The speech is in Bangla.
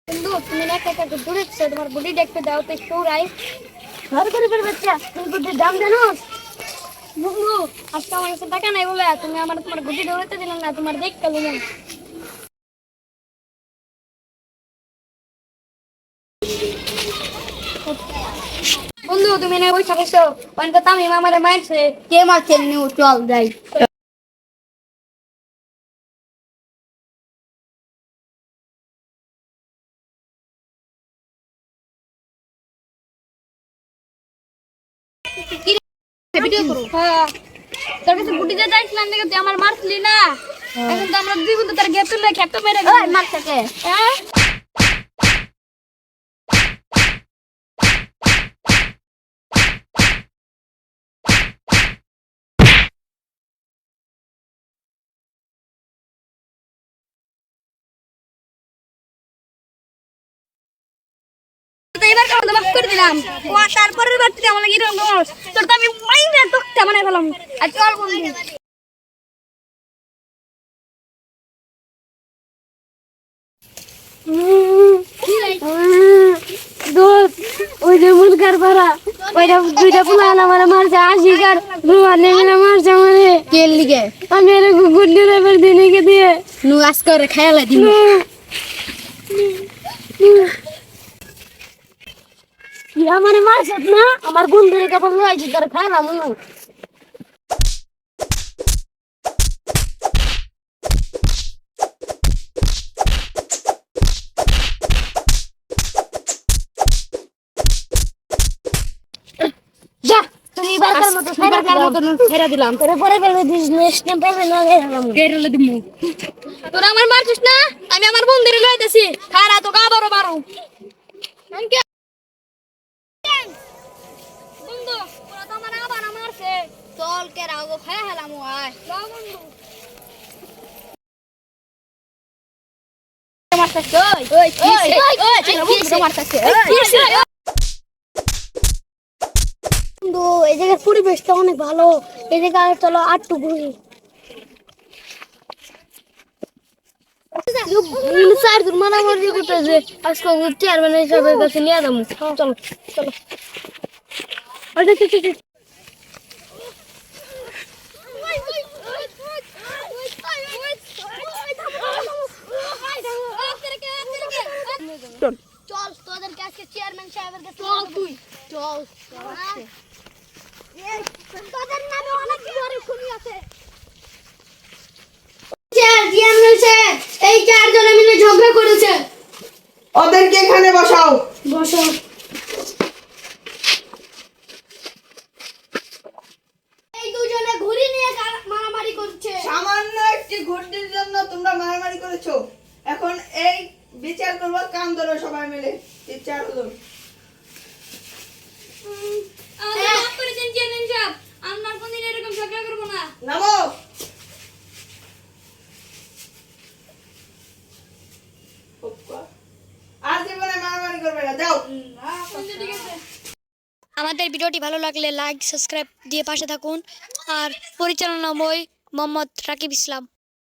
বন্ধু তুমি না একটা গুড্ডু দেখছো, তোমার গুড্ডি দেখতে দাও তো সৌরাই ঘর করে ফের বাচ্চা। তুমি গুড্ডির দাম জানো বন্ধু? আজকে আমার কাছে টাকা নাই বলে তুমি আমার তোমার গুড্ডি দৌড়াতে দিলাম না, তোমার দেখতে দিলাম। বন্ধু তুমি না ওই থাকছো অনেক তামি মামারে মারছে। কে মারছে? নিউ চল যাই। ভিডিও করো। হ্যাঁ তোর কাছে গুটিতে যাইছিলাম দেখে তুই আমার মারছিলি না। এখন তো আমরা দুই বন্ধু তার গ্যাপ তুললে খেপতে মেরে গেল। মারছে কে? হ্যাঁ এবার কাউকে মাফ করে দিলাম। ও তারপরের বার তুই আমার লাগি এরকম করস, তোর তো আমি মাইরা তোকে মানে ফেলাম। আর চল বন্ধু। দোস্ত ওই যে মুলকার ভাড়া ওইটা দুইটা পুলান আমার মারছে, আশিকার রুয়া নেমে মারছে আমারে। কে লিগে? আমি এর গুড্ডি রেবের দিনে দিয়ে নু আজকে ওরে খায়ালা দিমু। কি আমারে মারছ না? আমার বন্ধুরে কেবল লইছি তোর খাইলাম নু। যা তুই বারকার মতো ছেড়ে দিলাম। তোরে পরে ফেলে দিস, নেক্সট টাইম পাবে না গেলাম গেরলে দিমু। তোরা আমার মারছিস না, আমি আমার বন্ধুরে লইতেছি। খারা তো গাবারো বারো। থ্যাংক ইউ বন্ধু। তোরা তো আমার আবার মারছে। চল কে রাগো খায় হেলামু আয়। যাও বন্ধু। মারতাছ ওই ওই ওই মারতাছ বন্ধু। এই জায়গার পরিবেশটা অনেক ভালো। এই জায়গায় চলো আটটু ঘুরি। চার দূর মারামারি করতেছে আজকে চেয়ারম্যান হিসাবের কাছে নিয়ে যাবো। চলো চলো। চল তোদেরকে আজকে চেয়ারম্যান সাহেবের কাছে চল। তুই চল তোদের নামে অনেক বড় খুনি আছে। চেয়ারম্যান সাহেব এই চারজনে মিলে ঝগড়া করেছে। ওদেরকে এখানে বসাও। বসো। এই দুজনে ঘুড়ি নিয়ে মারামারি করছে। সামান্য একটি ঘটির জন্য তোমরা মারামারি করেছো। এখন এই বিচার করবো, কান ধরো সবাই মিলে। বিচার হলো আমরা কোনদিন এরকম ঝগড়া করবো না। নামো। আর জীবনে মারামারি করবে না, যাও। আমাদের ভিডিওটি ভালো লাগলে লাইক সাবস্ক্রাইব দিয়ে পাশে থাকুন। আর পরিচালনাময় মোহাম্মদ রাকিব ইসলাম।